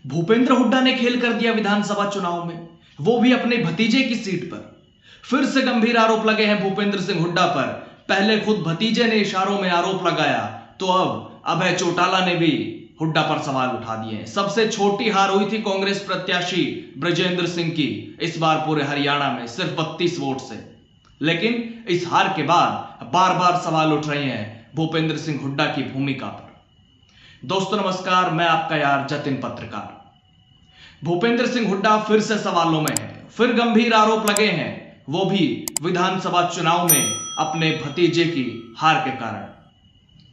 भूपेंद्र हुड्डा ने खेल कर दिया विधानसभा चुनाव में, वो भी अपने भतीजे की सीट पर। फिर से गंभीर आरोप लगे हैं भूपेंद्र सिंह हुड्डा पर। पहले खुद भतीजे ने इशारों में आरोप लगाया, तो अब अभय चौटाला ने भी हुड्डा पर सवाल उठा दिए। सबसे छोटी हार हुई थी कांग्रेस प्रत्याशी ब्रजेंद्र सिंह की, इस बार पूरे हरियाणा में सिर्फ 32 वोट से। लेकिन इस हार के बाद बार बार सवाल उठ रहे हैं भूपेंद्र सिंह हुड्डा की भूमिका पर। दोस्तों नमस्कार, मैं आपका यार जतिन पत्रकार। भूपेंद्र सिंह हुड्डा फिर से सवालों में है, फिर गंभीर आरोप लगे हैं, वो भी विधानसभा चुनाव में अपने भतीजे की हार के कारण।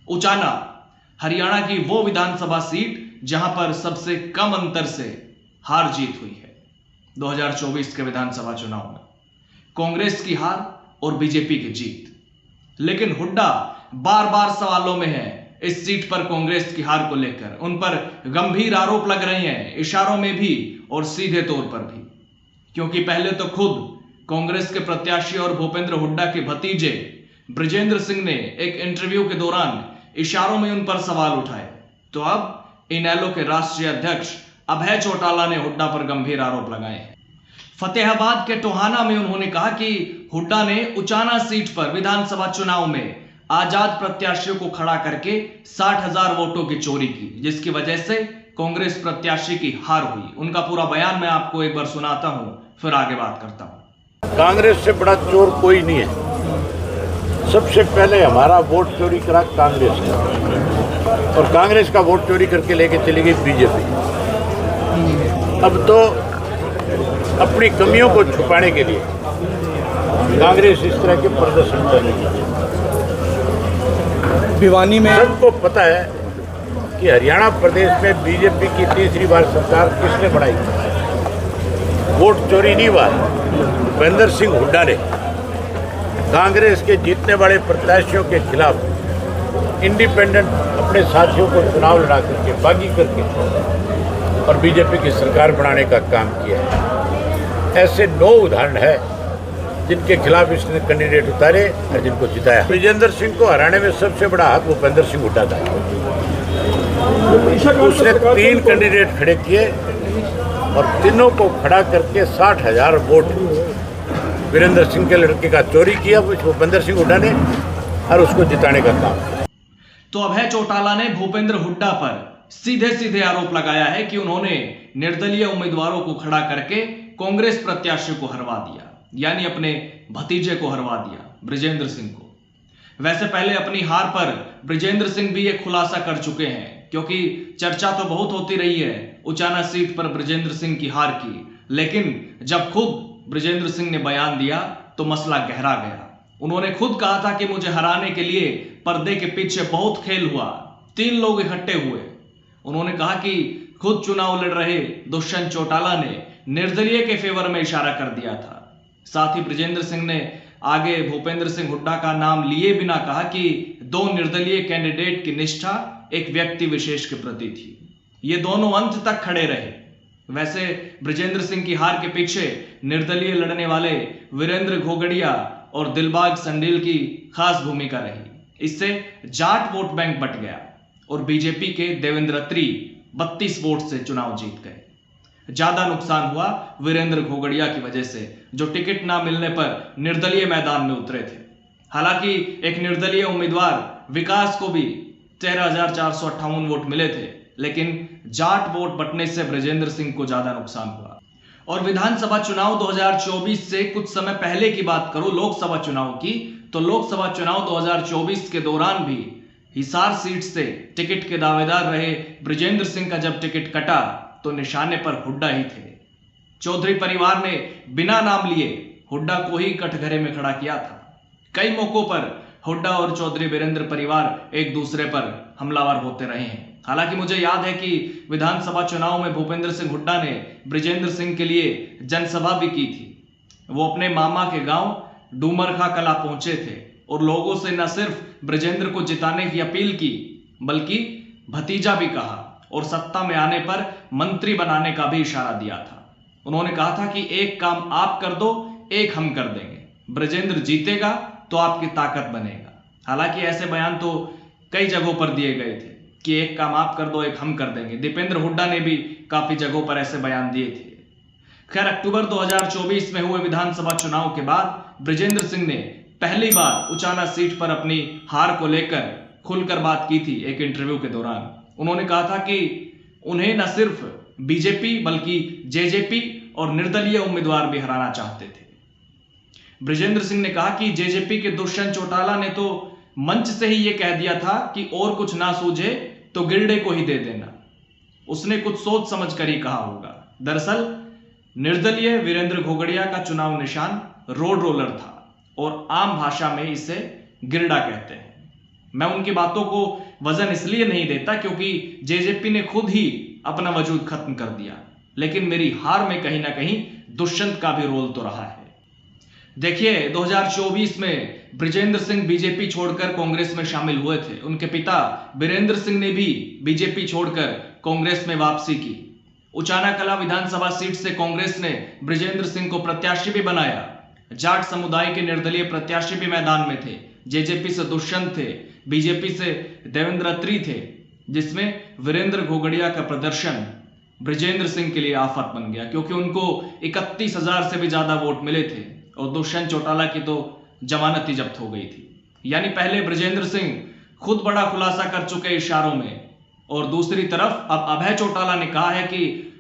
उचाना हरियाणा की वो विधानसभा सीट जहां पर सबसे कम अंतर से हार जीत हुई है। 2024 के विधानसभा चुनाव में कांग्रेस की हार और बीजेपी की जीत। लेकिन हुड्डा बार बार सवालों में है इस सीट पर कांग्रेस की हार को लेकर। उन पर गंभीर आरोप लग रहे हैं, इशारों में भी और सीधे तौर पर भी। क्योंकि पहले तो खुद कांग्रेस के प्रत्याशी और भूपेंद्र हुड्डा के भतीजे ब्रजेंद्र सिंह ने एक इंटरव्यू के दौरान इशारों में उन पर सवाल उठाए, तो अब इनेलो के राष्ट्रीय अध्यक्ष अभय चौटाला ने हुड्डा पर गंभीर आरोप लगाए हैं। फतेहाबाद के टोहाना में उन्होंने कहा कि हुड्डा ने उचाना सीट पर विधानसभा चुनाव में आजाद प्रत्याशियों को खड़ा करके 60,000 वोटों की चोरी की, जिसकी वजह से कांग्रेस प्रत्याशी की हार हुई। उनका पूरा बयान मैं आपको एक बार सुनाता हूं, फिर आगे बात करता हूं। कांग्रेस से बड़ा चोर कोई नहीं है। सबसे पहले हमारा वोट चोरी करा कांग्रेस ने, और कांग्रेस का वोट चोरी करके लेके चली गई बीजेपी। अब तो अपनी कमियों को छुपाने के लिए कांग्रेस इस तरह के प्रदर्शन करने की। भिवानी में सबको पता है कि हरियाणा प्रदेश में बीजेपी की तीसरी बार सरकार किसने बनाई। वोट चोरी नहीं हुआ, भूपेंद्र सिंह हुड्डा ने कांग्रेस के जीतने वाले प्रत्याशियों के खिलाफ इंडिपेंडेंट अपने साथियों को चुनाव लड़ा करके बागी करके और बीजेपी की सरकार बनाने का काम किया है। ऐसे 9 उदाहरण है जिनके खिलाफ इसने कैंडिडेट उतारे और जिनको जिताया। ब्रजेंद्र सिंह को हराने में सबसे बड़ा हाथ भूपेंद्र सिंह हुड्डा था। उसने 3 कैंडिडेट खड़े किए और तीनों को खड़ा करके 60,000 वोट वीरेंद्र सिंह के लड़के का चोरी किया भूपेंद्र सिंह हुड्डा ने, और उसको जिताने का काम किया। तो अभय चौटाला ने भूपेंद्र हुड्डा पर सीधे सीधे आरोप लगाया है कि उन्होंने निर्दलीय उम्मीदवारों को खड़ा करके कांग्रेस प्रत्याशी को हरवा दिया, यानी अपने भतीजे को हरवा दिया, ब्रजेंद्र सिंह को। वैसे पहले अपनी हार पर ब्रजेंद्र सिंह भी एक खुलासा कर चुके हैं, क्योंकि चर्चा तो बहुत होती रही है उचाना सीट पर ब्रजेंद्र सिंह की हार की। लेकिन जब खुद ब्रजेंद्र सिंह ने बयान दिया तो मसला गहरा गया। उन्होंने खुद कहा था कि मुझे हराने के लिए पर्दे के पीछे बहुत खेल हुआ, 3 लोग इकट्ठे हुए। उन्होंने कहा कि खुद चुनाव लड़ रहे दुष्यंत चौटाला ने निर्दलीय के फेवर में इशारा कर दिया था। साथ ही ब्रजेंद्र सिंह ने आगे भूपेंद्र सिंह हुड्डा का नाम लिए बिना कहा कि 2 निर्दलीय कैंडिडेट की निष्ठा एक व्यक्ति विशेष के प्रति थी। ये दोनों अंत तक खड़े रहे। वैसे ब्रजेंद्र सिंह की हार के पीछे निर्दलीय लड़ने वाले वीरेंद्र घोगड़िया और दिलबाग संडील की खास भूमिका रही। इससे जाट वोट बैंक बट गया और बीजेपी के देवेंद्र अत्री 32 वोट से चुनाव जीत गए। ज्यादा नुकसान हुआ वीरेंद्र घोगड़िया की वजह से, जो टिकट ना मिलने पर निर्दलीय मैदान में उतरे थे। हालांकि एक निर्दलीय उम्मीदवार विकास को भी 13,458 वोट मिले थे, लेकिन जाट वोट बटने से ब्रजेंद्र सिंह को ज्यादा नुकसान हुआ। और विधानसभा चुनाव 2024 से कुछ समय पहले की बात करूं, लोकसभा चुनाव की, तो लोकसभा चुनाव 2024 के दौरान भी हिसार सीट से टिकट के दावेदार रहे ब्रजेंद्र सिंह का जब टिकट कटा तो निशाने पर हुड्डा ही थे। चौधरी परिवार ने बिना नाम लिए हुड्डा को ही कटघरे में खड़ा किया था। कई मौकों पर हुड्डा और चौधरी वीरेंद्र परिवार एक दूसरे पर हमलावर होते रहे हैं। हालांकि मुझे याद है कि विधानसभा चुनाव में भूपेंद्र सिंह हुड्डा ने ब्रजेंद्र सिंह के लिए जनसभा भी की थी। वो अपने मामा के गांव डूमरखा कला पहुंचे थे और लोगों से न सिर्फ ब्रजेंद्र को जिताने की अपील की, बल्कि भतीजा भी कहा और सत्ता में आने पर मंत्री बनाने का भी इशारा दिया था। उन्होंने कहा था कि एक काम आप कर दो, एक हम कर देंगे, ब्रजेंद्र जीतेगा तो आपकी ताकत बनेगा। हालांकि ऐसे बयान तो कई जगहों पर दिए गए थे, कि एक काम आप कर दो, एक हम कर देंगे। दीपेंद्र हुड्डा ने भी काफी जगहों पर ऐसे बयान दिए थे। खैर, अक्टूबर 2024 में हुए विधानसभा चुनाव के बाद बृजेंद्र सिंह ने पहली बार उचाना सीट पर अपनी हार को लेकर खुलकर बात की थी। एक इंटरव्यू के दौरान उन्होंने कहा था कि उन्हें न सिर्फ बीजेपी बल्कि जेजेपी और निर्दलीय उम्मीदवार भी हराना चाहते थे। बृजेंद्र सिंह ने कहा कि जेजेपी के दुष्यंत चौटाला ने तो मंच से ही यह कह दिया था कि और कुछ ना सूझे तो गिरडे को ही दे देना। उसने कुछ सोच समझ कर ही कहा होगा। दरअसल निर्दलीय वीरेंद्र घोगड़िया का चुनाव निशान रोड रोलर था और आम भाषा में इसे गिरडा कहते हैं। मैं उनकी बातों को वजन इसलिए नहीं देता क्योंकि जेजेपी ने खुद ही अपना वजूद खत्म कर दिया, लेकिन मेरी हार में कहीं ना कहीं दुष्यंत का भी रोल तो रहा है। देखिए, 2024 में बृजेंद्र सिंह बीजेपी छोड़कर कांग्रेस में शामिल हुए थे। उनके पिता बीरेंद्र सिंह ने भी बीजेपी छोड़कर कांग्रेस में वापसी की। उचाना कला विधानसभा सीट से कांग्रेस ने बृजेंद्र सिंह को प्रत्याशी भी बनाया। जाट समुदाय के निर्दलीय प्रत्याशी भी मैदान में थे। जेजेपी से दुष्यंत थे, बीजेपी से देवेंद्र अत्री थे, जिसमें वीरेंद्र घोगड़िया का प्रदर्शन बृजेंद्र सिंह के लिए आफत बन गया क्योंकि उनको 31,000 से भी ज्यादा वोट मिले थे और दुष्यंत चौटाला की तो जमानत ही जब्त हो गई थी। यानी पहले बृजेंद्र सिंह खुद बड़ा खुलासा कर चुके इशारों में, और दूसरी तरफ अब अभय चौटाला ने कहा है कि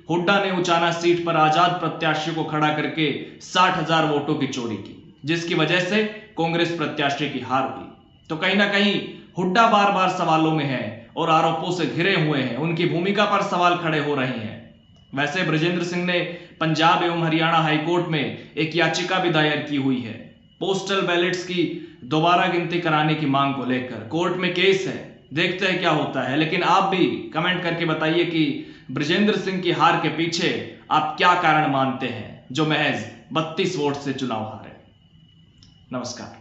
हुड्डा ने उचाना सीट पर आजाद प्रत्याशी को खड़ा करके 60,000 वोटों की चोरी की, जिसकी वजह से कांग्रेस प्रत्याशी की हार हुई। तो कहीं ना कहीं हुड्डा बार बार सवालों में है और आरोपों से घिरे हुए हैं। उनकी भूमिका पर सवाल खड़े हो रहे हैं। वैसे बृजेंद्र सिंह ने पंजाब एवं हरियाणा हाईकोर्ट में एक याचिका भी दायर की हुई है पोस्टल बैलेट्स की दोबारा गिनती कराने की मांग को लेकर। कोर्ट में केस है, देखते हैं क्या होता है। लेकिन आप भी कमेंट करके बताइए कि बृजेंद्र सिंह की हार के पीछे आप क्या कारण मानते हैं जो महज 32 वोट से चुनाव हारे। नमस्कार।